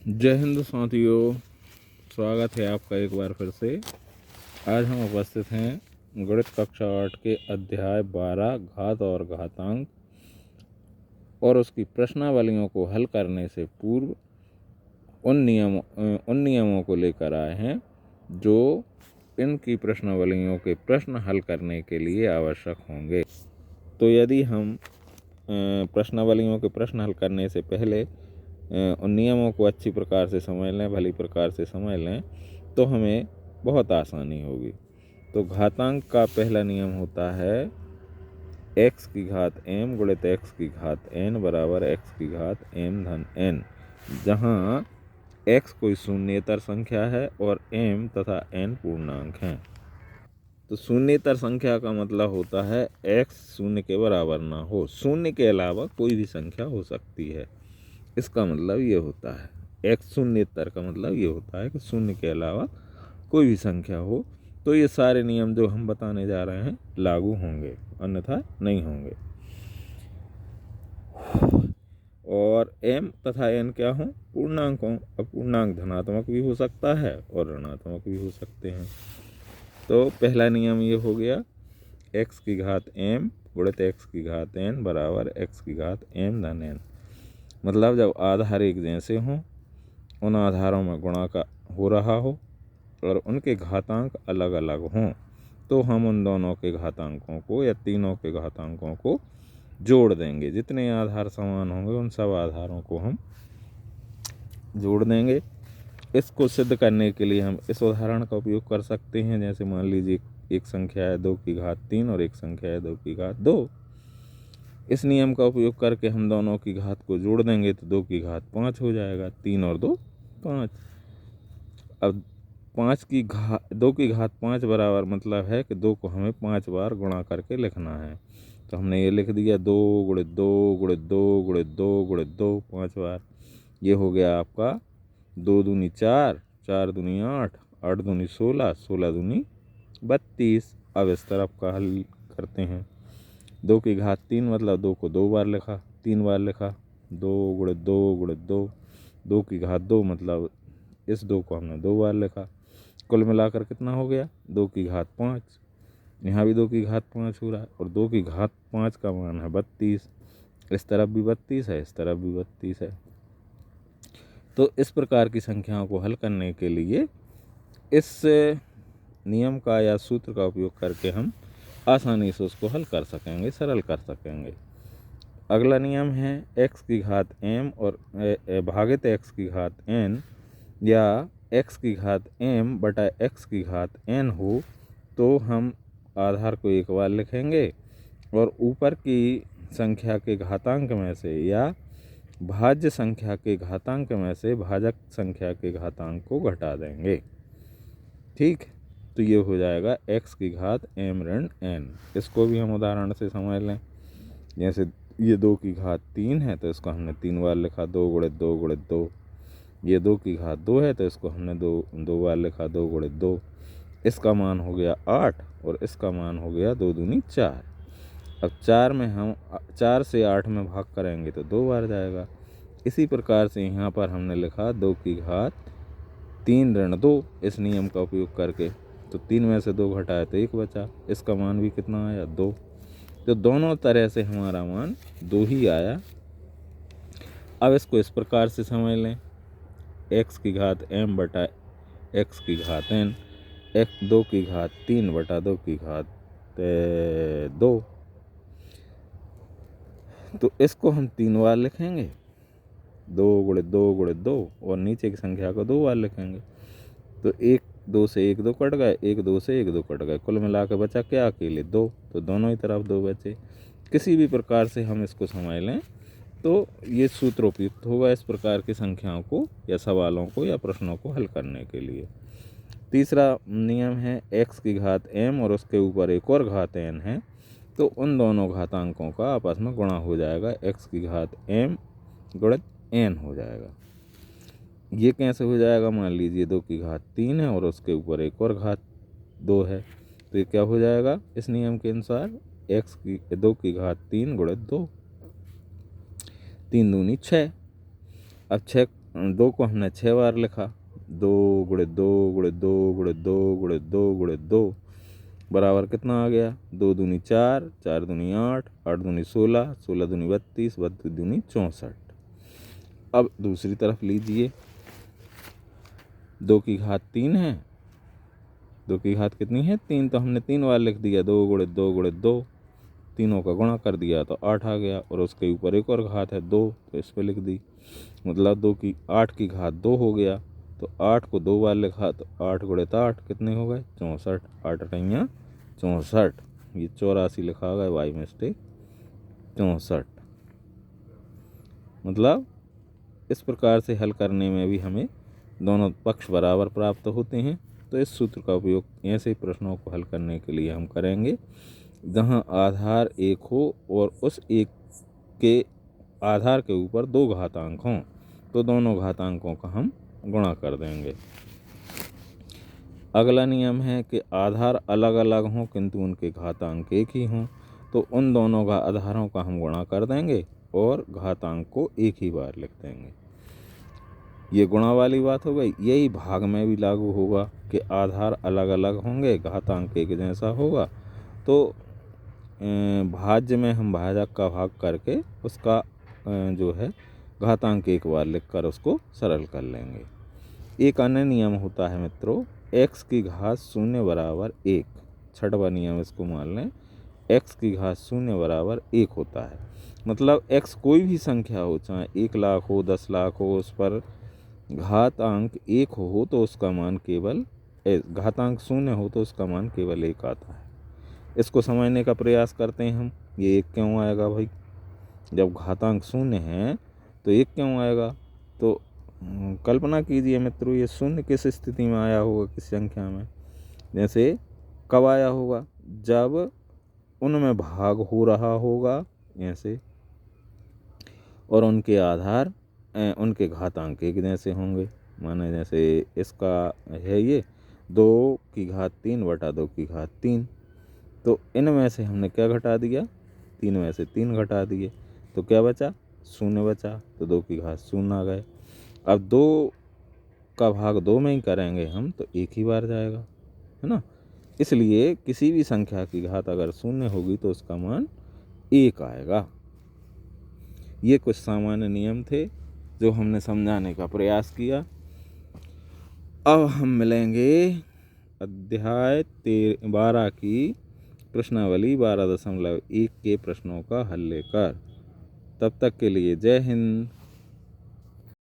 जय हिंद साथियों, स्वागत है आपका एक बार फिर से। आज हम उपस्थित हैं गणित कक्षा 8 के अध्याय 12 घात और घातांक और उसकी प्रश्नावलियों को हल करने से पूर्व उन नियमों को लेकर आए हैं जो इनकी प्रश्नावलियों के प्रश्न हल करने के लिए आवश्यक होंगे। तो यदि हम प्रश्नावलियों के प्रश्न हल करने से पहले उन नियमों को अच्छी प्रकार से समझ लें, भली प्रकार से समझ लें, तो हमें बहुत आसानी होगी। तो घातांक का पहला नियम होता है x की घात m गुणित x की घात n बराबर x की घात m धन n, जहाँ x कोई शून्येतर संख्या है और m तथा n पूर्णांक हैं। तो शून्येतर संख्या का मतलब होता है x शून्य के बराबर ना हो, शून्य के अलावा कोई भी संख्या हो सकती है। इसका मतलब ये होता है x शून्येतर का मतलब ये होता है कि शून्य के अलावा कोई भी संख्या हो। तो ये सारे नियम जो हम बताने जा रहे हैं लागू होंगे, अन्यथा नहीं होंगे। और m तथा n क्या हों? पूर्णांक हों। अब पूर्णांक धनात्मक भी हो सकता है और ऋणात्मक भी हो सकते हैं। तो पहला नियम ये हो गया x की घात m गुणित x की घात n बराबर x की घात m धन n। मतलब जब आधार एक जैसे हों, उन आधारों में गुणा का हो रहा हो और उनके घातांक अलग अलग हों, तो हम उन दोनों के घातांकों को या तीनों के घातांकों को जोड़ देंगे। जितने आधार समान होंगे उन सब आधारों को हम जोड़ देंगे। इसको सिद्ध करने के लिए हम इस उदाहरण का उपयोग कर सकते हैं। जैसे मान लीजिए एक संख्या है 2 की घात 3 और एक संख्या है 2 की घात 2। इस नियम का उपयोग करके हम दोनों की घात को जोड़ देंगे तो 2 की घात 5 हो जाएगा। 3 और 2 5। अब 2 की घात 5 बराबर मतलब है कि 2 को हमें 5 बार गुणा करके लिखना है। तो हमने ये लिख दिया 2 गुणित 2 गुणित 2 गुणित 2 गुणित 2 5 बार। ये हो गया आपका 2 दूनी 4, 4 दूनी 8, 8 दूनी 16, 16 दूनी 32। अब इस तरफ का हल करते हैं। 2 की घात 3 मतलब 2 को 2 बार लिखा, 3 बार लिखा। 2 गुणित 2 गुणित 2, 2 की घात 2 मतलब इस 2 को हमने 2 बार लिखा। कुल मिलाकर कितना हो गया? 2 की घात 5। यहाँ भी 2 की घात 5 हो रहा है और 2 की घात 5 का मान है 32। इस तरफ भी 32 है, इस तरफ भी 32 है। तो इस प्रकार की संख्याओं को हल करने के लिए इस नियम का या सूत्र का उपयोग करके हम आसानी से उसको हल कर सकेंगे, सरल कर सकेंगे। अगला नियम है x की घात m और भागित x की घात n या x की घात m बटा x की घात n हो तो हम आधार को एक बार लिखेंगे और ऊपर की संख्या के घातांक में से या भाज्य संख्या के घातांक में से भाजक संख्या के घातांक को घटा देंगे। ठीक, तो ये हो जाएगा x की घात m ऋण n। इसको भी हम उदाहरण से समझ लें। जैसे ये 2 की घात 3 है तो इसको हमने 3 बार लिखा, 2 गुणित 2 गुणित 2। ये 2 की घात 2 है तो इसको हमने 2 बार लिखा, 2 गुणित 2। इसका मान हो गया 8 और इसका मान हो गया 2 दूनी 4। अब 4 से 8 में भाग करेंगे तो 2 बार जाएगा। इसी प्रकार से यहाँ पर हमने लिखा 2 की घात 3 ऋण 2 इस नियम का उपयोग करके। तो 3 में से 2 घटाए तो 1 बचा। इसका मान भी कितना आया? 2। तो दोनों तरह से हमारा मान 2 ही आया। अब इसको इस प्रकार से समझ लें, x की घात m बटा x की घात n, 2 की घात 3 बटा 2 की घात 2। तो इसको हम 3 बार लिखेंगे, 2 गुणित 2 गुणित 2 और नीचे की संख्या को 2 बार लिखेंगे। तो 1 2 से 1 2 कट गए, 1 2 से 1 2 कट गए, कुल मिलाकर बचा क्या? अकेले 2। तो दोनों ही तरफ 2 बचे। किसी भी प्रकार से हम इसको समझ लें तो ये सूत्र उपयुक्त होगा इस प्रकार की संख्याओं को या सवालों को या प्रश्नों को हल करने के लिए। तीसरा नियम है x की घात m और उसके ऊपर एक और घात n है तो उन दोनों घातांकों का आपस में गुणा हो जाएगा, x की घात m गुणित n हो जाएगा। ये कैसे हो जाएगा? मान लीजिए 2 की घात 3 है और उसके ऊपर एक और घात 2 है तो ये क्या हो जाएगा इस नियम के अनुसार? 2 की घात 3 गुणित 2, 3 दूनी 6। अब 6 2 को हमने 6 बार लिखा, 2 गुणे 2 गुणे 2 गुणे 2 गुणे 2 गुणे 2 बराबर कितना आ गया, 2 दूनी 4, 4 दूनी 8, 8 दूनी 16, 16 दूनी 32, 32 दूनी 64। अब दूसरी तरफ लीजिए, 2 की घात 3 है, 2 की घात कितनी है 3, तो हमने 3 बार लिख दिया, 2 गुणे 2 गुणे 2, तीनों का गुणा कर दिया तो 8 आ गया, और उसके ऊपर एक और घात है 2, तो इस पर लिख दी, मतलब 8 की घात 2 हो गया, तो 8 को 2 बार लिखा तो 8 गुणे 8 कितने हो गए 64, 8 अठैया 64, ये 84 लिखा गया बाई मिस्टेक 64। मतलब इस प्रकार से हल करने में भी हमें दोनों पक्ष बराबर प्राप्त होते हैं। तो इस सूत्र का उपयोग ऐसे प्रश्नों को हल करने के लिए हम करेंगे जहां आधार एक हो और उस एक के आधार के ऊपर 2 घातांक हों, तो दोनों घातांकों का हम गुणा कर देंगे। अगला नियम है कि आधार अलग अलग हों किंतु उनके घातांक एक ही हों, तो उन दोनों का आधारों का हम गुणा कर देंगे और घातांक को एक ही बार लिख देंगे। ये गुणा वाली बात हो गई। यही भाग में भी लागू होगा कि आधार अलग अलग होंगे, घातांक एक जैसा होगा, तो भाज्य में हम भाजक का भाग करके उसका जो है घातांक एक बार लिखकर उसको सरल कर लेंगे। एक अन्य नियम होता है मित्रों, x की घात 0 बराबर 1, छठवां नियम इसको मान लें, x की घात 0 बराबर 1 होता है। मतलब x कोई भी संख्या हो, चाहे 1 लाख हो 10 लाख हो, उस पर घातांक 1 हो तो उसका मान केवल, घातांक 0 हो तो उसका मान केवल 1 आता है। इसको समझने का प्रयास करते हैं हम, ये 1 क्यों आएगा भाई, जब घातांक 0 है तो 1 क्यों आएगा। तो कल्पना कीजिए मित्रों, ये 0 किस स्थिति में आया होगा, किस संख्या में, जैसे कब आया होगा, जब उनमें भाग हो रहा होगा ऐसे, और उनके आधार उनके घातांक एक जैसे होंगे। माने जैसे इसका है ये 2 की घात 3 बटा 2 की घात 3, तो इनमें से हमने क्या घटा दिया, 3 में से 3 घटा दिए, तो क्या बचा 0 बचा, तो 2 की घात 0 आ गए। अब 2 का भाग 2 में ही करेंगे हम तो एक ही बार जाएगा, है ना। इसलिए किसी भी संख्या की घात अगर 0 होगी तो उसका मान 1 आएगा। ये कुछ सामान्य नियम थे जो हमने समझाने का प्रयास किया। अब हम मिलेंगे अध्याय 12 की प्रश्नावली 12.1 के प्रश्नों का हल लेकर। तब तक के लिए जय हिंद।